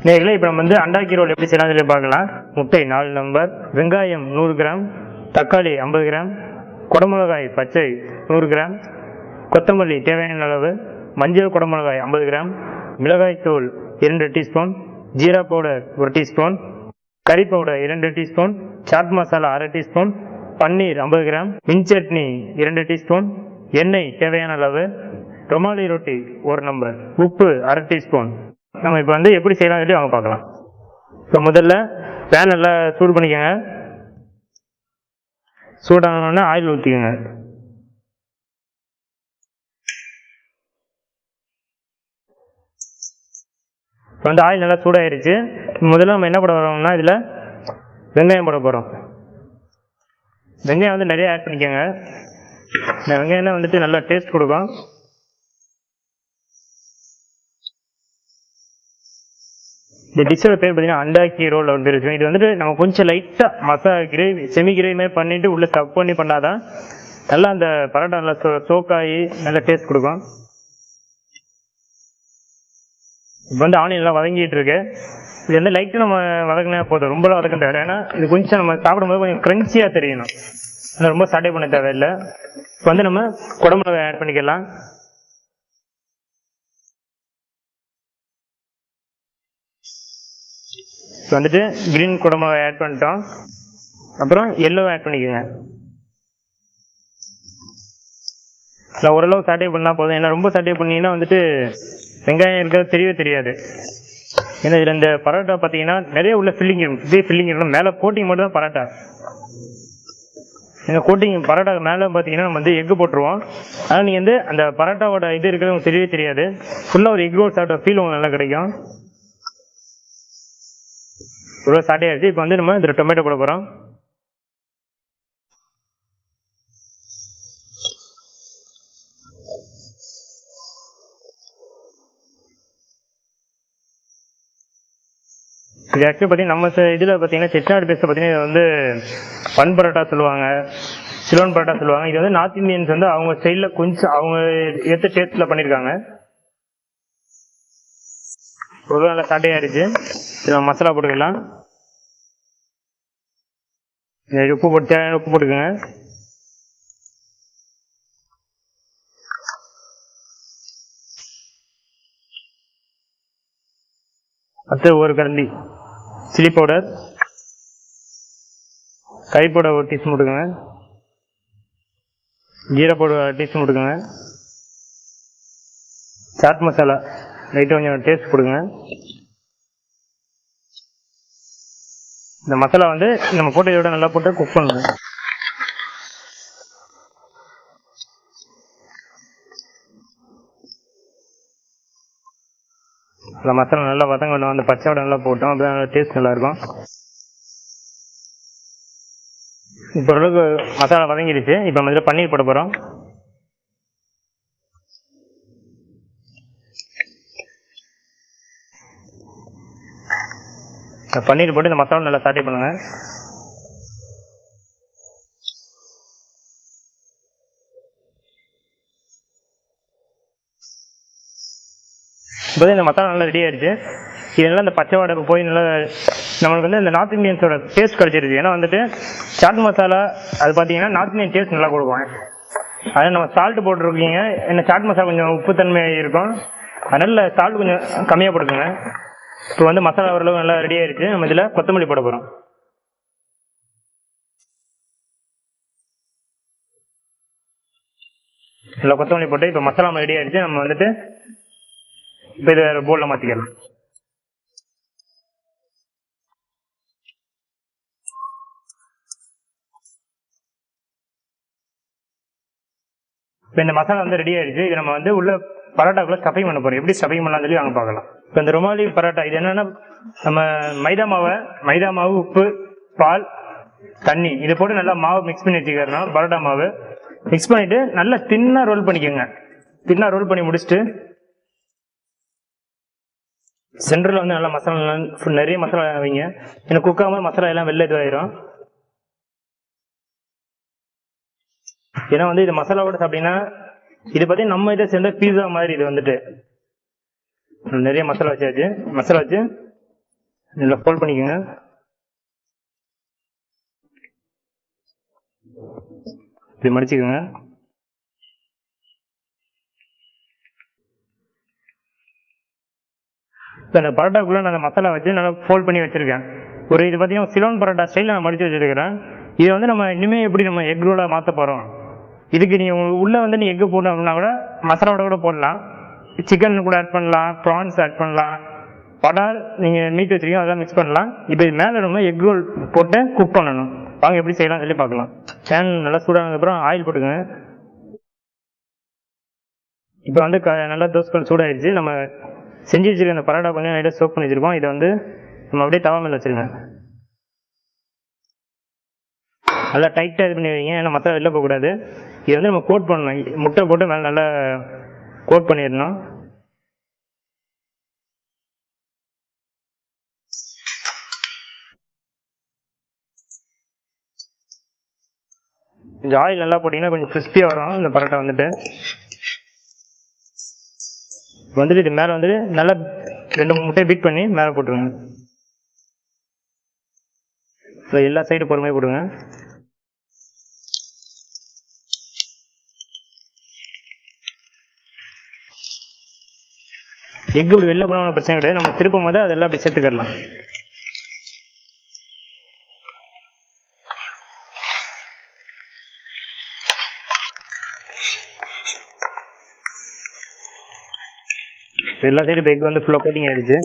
நேர்களே இப்போ நம்ம அண்டாக்கி ரோல் எப்படி செய்யலாம் சொல்லி பார்க்கலாம். முட்டை 4 நம்பர், வெங்காயம் 100 கிராம், தக்காளி 50 கிராம், குடமிளகாய் பச்சை 100 கிராம், கொத்தமல்லி தேவையான அளவு, மஞ்சள் குடமிளகாய் 50 கிராம், மிளகாய் தூள் 2 டீஸ்பூன், ஜீரா பவுடர் 1 டீஸ்பூன், கறி பவுடர் 2 டீஸ்பூன், சாட் மசாலா அரை டீஸ்பூன், பன்னீர் 50 கிராம், மின் சட்னி 2 டீஸ்பூன், எண்ணெய் தேவையான அளவு, ரொமாலி ரொட்டி 1 நம்பர், உப்பு அரை டீஸ்பூன். நம்ம இப்போ எப்படி செய்யலாம் சொல்லி அவங்க பார்க்கலாம். இப்போ முதல்ல பேன் நல்லா சூடு பண்ணிக்கோங்க. சூடானோடனே ஆயில் ஊற்றிக்கோங்க. இப்போ ஆயில் நல்லா சூடாயிருச்சு. முதல்ல நம்ம என்ன போட வரோம்னா இதில் வெங்காயம் போட போகிறோம். வெங்காயம் நிறைய ஆட் பண்ணிக்கோங்க. இந்த வெங்காயம் தான் நல்லா டேஸ்ட் கொடுக்கும். இந்த டிஷ்ஷோட பேர் பார்த்தீங்கன்னா அண்டாக்கி ரோல் அப்படின்னு இருக்கும். இது நம்ம கொஞ்சம் லைட்டாக மசாலா கிரேவி செமி கிரேவி மாதிரி பண்ணிவிட்டு உள்ளே ஸ்டஃப் பண்ணி பண்ணாதான் நல்லா அந்த பரோட்டா நல்லா சோக்காகி நல்லா டேஸ்ட் கொடுக்கும். இப்போ ஆனியன் எல்லாம் வதங்கிட்டு இருக்கு. இது லைட்டாக நம்ம வதங்கினா போதும், ரொம்பலாம் வதக்க தேவை. ஏன்னா இது கொஞ்சம் நம்ம சாப்பிடும்போது கொஞ்சம் க்ரன்ச்சியாக தெரியணும், ரொம்ப சாட்டை பண்ண தேவையில்லை. இப்போ நம்ம குடமிளகாய் ஆட் பண்ணிக்கலாம். இப்போ கிரீன் குடமிளகாய் ஆட் பண்ணிட்டோம். அப்புறம் எல்லோ ஆட் பண்ணிக்கோங்க. இல்லை ஓரளவு சாட்டை பண்ணால் போதும். ஏன்னா ரொம்ப சாட்டை பண்ணிங்கன்னா வெங்காயம் இருக்கிறது தெரியவே தெரியாது. ஏன்னா இதில் இந்த பரோட்டா பார்த்தீங்கன்னா நிறைய உள்ள ஃபில்லிங் இருக்கும். இதே ஃபில்லிங் இருக்கணும். மேலே கோட்டிங் மட்டும் தான் பரோட்டா. இந்த கோட்டிங் பரோட்டா மேலே பார்த்தீங்கன்னா நம்ம எக்கு போட்டுருவோம். ஆனால் நீங்கள் அந்த பரோட்டாவோட இது இருக்கிறது உங்களுக்கு தெரியவே தெரியாது. ஃபுல்லாக ஒரு எக் ரோல் சாப்பிட்ட ஃபீல் உங்களுக்கு நல்லா கிடைக்கும். இவ்வளோ சாட்டே ஆயிடுச்சு. இப்போ நம்ம இதில் டொமேட்டோ போட போகிறோம். இது ஆக்சுவலி பார்த்தீங்கன்னா நம்ம இதில் பார்த்தீங்கன்னா செட்டிநாடு பேஸ்ட்டை பார்த்தீங்கன்னா இது பன் பரோட்டா சொல்லுவாங்க, சிலோன் பரோட்டா சொல்லுவாங்க. இது நார்த் இந்தியன்ஸ் அவங்க ஸ்டைலில் கொஞ்சம் அவங்க ஏற்ற டேஸ்ட்டில் பண்ணியிருக்காங்க. ரொம்ப நல்லா சாட்டே ஆயிடுச்சு. இது மசாலா போட்டுக்கலாம். உப்பு போட்டு தேவையான உப்பு போட்டுக்கோங்க. அடுத்து ஒரு கரண்டி சில்லி பவுடர், கறி பவுடர் 1 டீஸ்பூன் போட்டுக்கோங்க, ஜீரா பவுடர் 1 டீஸ்பூன் போட்டுக்கோங்க, சாட் மசாலா லைட்டாக கொஞ்சம் டேஸ்ட் கொடுங்க. இந்த மசாலா நம்ம போட்டதோட நல்லா போட்டு குக் பண்ணுங்க. இந்த மசாலா நல்லா வதங்கணும். அந்த பச்சையோட நல்லா போட்டோம், அப்படி டேஸ்ட் நல்லா இருக்கும். இப்போ ஓரளவுக்கு மசாலா வதங்கிடுச்சு. இப்போ நம்ம இதில் பன்னீர் போட போகிறோம். பன்னீர் போட்டு இந்த மசாலா நல்லா சாட்டை பண்ணுங்க. இப்போ இந்த மசாலா நல்லா ரெடி ஆயிடுச்சு. இதெல்லாம் இந்த பச்சை வாடகை போய் நல்லா நம்மளுக்கு இந்த நார்த் இந்தியன்ஸோட டேஸ்ட் கிடைச்சிருச்சு. ஏன்னா சாட் மசாலா அது பார்த்தீங்கன்னா நார்த் இந்தியன் டேஸ்ட் நல்லா கொடுக்கும். அதனால் நம்ம சால்ட் போட்டுருக்கீங்க. என்ன சாட் மசாலா கொஞ்சம் உப்புத்தன்மை இருக்கும், அதனால சால்ட் கொஞ்சம் கம்மியாக போட்டுக்கோங்க. இப்போ மசாலா ஓரளவு நல்லா ரெடி ஆயிடுச்சு. நம்ம இதில் கொத்தமல்லி போட போகிறோம். இதில் கொத்தமல்லி போட்டு இப்போ மசாலா ரெடி ஆயிடுச்சு. நம்ம இப்போ இதை போலில் மாற்றிக்கலாம். இப்போ இந்த மசாலா ரெடி ஆயிடுச்சு. இது நம்ம உள்ள பரோட்டாக்குள்ள ஸ்டஃபிங் பண்ண போறோம். எப்படி ஸ்டஃபிங் பண்ணலாம் சொல்லி வாங்க பார்க்கலாம். இப்போ இந்த ரொமாலி பரோட்டா இது என்னன்னா நம்ம மைதா மாவு, உப்பு, பால், தண்ணி இதை போட்டு நல்லா மாவு மிக்ஸ் பண்ணி வச்சுக்கிறோம். பரோட்டா மாவு மிக்ஸ் பண்ணிட்டு நல்லா தின்னா ரோல் பண்ணிக்கோங்க. தின்னா ரோல் பண்ணி முடிச்சுட்டு சென்டரில் நல்லா மசாலா நிறைய மசாலா வைங்க. எனக்கு குக்காம மசாலா எல்லாம் வெளில இதுவாயிரும். ஏன்னா இது மசாலாவோட சாப்பிட்டீங்கன்னா இது பார்த்தீங்கன்னா நம்ம இதை சேர்ந்த பீஸா மாதிரி. இது நிறைய மசாலா வச்சு இதில் ஃபோல்ட் பண்ணிக்கோங்க. இப்படி மடிச்சுக்கோங்க. இப்போ அந்த பரோட்டாக்குள்ளே நான் மசாலா வச்சு நல்லா ஃபோல்ட் பண்ணி வச்சுருக்கேன். ஒரு இது பார்த்தீங்கன்னா சிலோன் பரோட்டா ஸ்டைலில் நான் மடித்து வச்சுருக்கிறேன். இதை வந்து நம்ம இனிமேல் எப்படி நம்ம எக் ரோலாக மாற்ற போகிறோம். இதுக்கு நீங்கள் உள்ளே வந்து நீ எக்கு போடணும் அப்படின்னா கூட மசாலாவோட கூட போடலாம். சிக்கன் கூட ஆட் பண்ணலாம், ப்ரான்ஸ் ஆட் பண்ணலாம், படார் நீங்கள் மீட் வச்சுருக்கீங்க அதெல்லாம் மிக்ஸ் பண்ணலாம். இப்போ இது மேலே நம்ம எக் ரோல் போட்டு குக் பண்ணணும். வாங்க எப்படி செய்யலாம் சொல்லி பார்க்கலாம். பேன் நல்லா சூடானதுக்கப்புறம் ஆயில் போட்டுக்கோங்க. இப்போ வந்து நல்லா தோசைக்கல் சூடாகிடுச்சு. நம்ம செஞ்சு வச்சுருக்க அந்த பரோட்டா கொஞ்சம் லைட்டாக சோக் பண்ணி வச்சுருக்கோம். இதை வந்து நம்ம அப்படியே தவா மேலே வச்சுருங்க. நல்லா டைட்டாக இது பண்ணி வைங்க, ஏன்னா மற்ற வெளில போகக்கூடாது. இதை வந்து நம்ம கோட் பண்ணணும். முட்டை போட்டு மேலே நல்லா கோட் பண்ணிடணும். கொஞ்சம் ஆயில் நல்லா போட்டிங்கன்னா கொஞ்சம் கிறிஸ்பியாக வரும் இந்த பரோட்டா வந்துட்டு. இது மேலே வந்துட்டு நல்லா 2-3 முட்டையை பீட் பண்ணி மேலே போட்டுருங்க. ஸோ எல்லா சைடும் பொறுமையாக போடுங்க. எக்கு இப்படி வெளில போன பிரச்சனை கிடையாது. நம்ம திருப்பும் போது அதெல்லாம் அப்படி சேர்த்துக்கலாம். எல்லா சைடும் எக் வந்து ஃபுல்லாக கோட்டிங் ஆயிடுச்சு.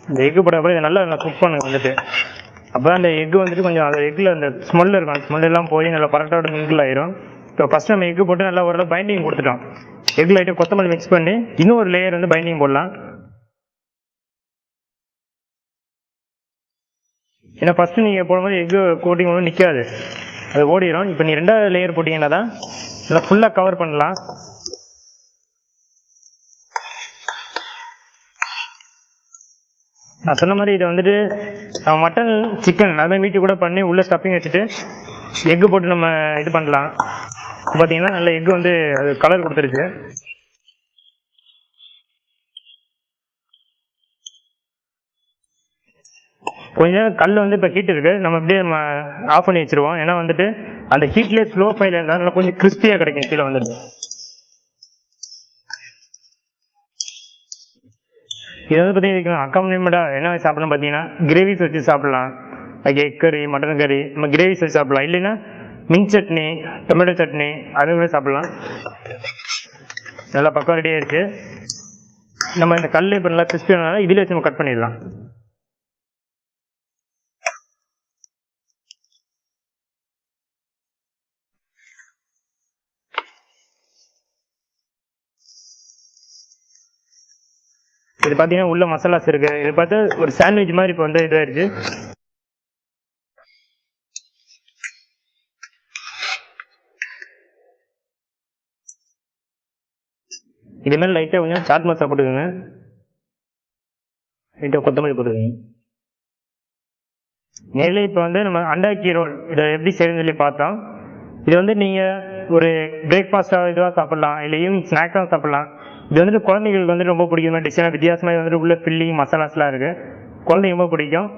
இந்த எக்கு போட இதை நல்லா குக் பண்ணுங்க வந்துட்டு. அப்போ தான் அந்த எக்கு வந்துட்டு கொஞ்சம் அந்த எக்கில் அந்த ஸ்மெல் இருக்கும். அந்த ஸ்மெல் எல்லாம் போய் நல்லா பரோட்டாவோட மிங்கிள் ஆயிரும். இப்போ ஃபஸ்ட் நம்ம எக்கு போட்டு நல்லா ஓரளவு பைண்டிங் கொடுத்துட்டோம். எக் லைட்டாக கொத்தமல்லி மிக்ஸ் பண்ணி இன்னும் ஒரு லேயர் வந்து பைண்டிங் போடலாம். ஏன்னா ஃபஸ்ட்டு நீங்கள் போடும்போது எக்கு கோட்டிங் ஒன்றும் நிற்காது, அது ஓடிடும். இப்போ நீ 2வது லேயர் போட்டிங்கன்னா தான் நல்லா ஃபுல்லாக கவர் பண்ணலாம். நான் சொன்ன மாதிரி இதை வந்துட்டு மட்டன் சிக்கன் அதுமாதிரி வீட்டு கூட பண்ணி உள்ள ஸ்டஃபிங் வச்சுட்டு எக்கு போட்டு நம்ம இது பண்ணலாம். பார்த்தீங்கன்னா நல்ல எக்கு வந்து அது கலர் கொடுத்துருச்சு. கொஞ்ச நேரம் கல் வந்து இப்போ ஹீட் இருக்குது, நம்ம அப்படியே நம்ம ஆஃப் பண்ணி வச்சுருவோம். ஏன்னா வந்துட்டு அந்த ஹீட்லேயே ஸ்லோ ஃபைல இருந்தால் நல்லா கொஞ்சம் கிறிஸ்பியாக கிடைக்கும் கீழே வந்துட்டு. இது வந்து பார்த்தீங்கன்னா அக்காம்பனிமெண்ட்டாக என்ன சாப்பிடலாம் பார்த்தீங்கன்னா கிரேவிஸ் வச்சு சாப்பிட்லாம். லைக் எக் கறி, மட்டன் கறி நம்ம கிரேவிஸ் வச்சு சாப்பிட்லாம். இல்லைன்னா மின்ட் சட்னி, டொமேட்டோ சட்னி அது கூட சாப்பிட்லாம். நல்லா பக்கம் ரெடியாக இருக்குது. நம்ம இந்த கல் இப்போ நல்லா கிறிஸ்பி ஆனாலும் இதில் வச்சு நம்ம கட் பண்ணிடலாம். இது பார்த்தீங்கன்னா உள்ள மசாலாஸ் இருக்கு. இது பார்த்து ஒரு சாண்ட்விச் மாதிரி இப்போ வந்து இதாயிருச்சு. இது மாதிரி லைட்டாக கொஞ்சம் சாட் மசாலா போட்டுக்கோங்க, லைட்டாக கொத்தமல்லி போட்டுக்கோங்க. நேரில் இப்போ வந்து நம்ம அண்டாக்கி ரோல் இதை எப்படி செய்யணும்னு சொல்லி பார்த்தோம். இது வந்து நீங்கள் ஒரு பிரேக்ஃபாஸ்ட்டாக இதுவாக சாப்பிட்லாம், இல்லை ஈவினிங் ஸ்நாக்ஸாக சாப்பிட்லாம். இது வந்துட்டு குழந்தைங்களுக்கு வந்துட்டு ரொம்ப பிடிக்கும். டிஷ்ஷாக வித்தியாசமாக வந்துட்டு உள்ள ஃபில்லிங் மசாலாஸ்லாம் இருக்குது, குழந்தைங்க ரொம்ப பிடிக்கும்.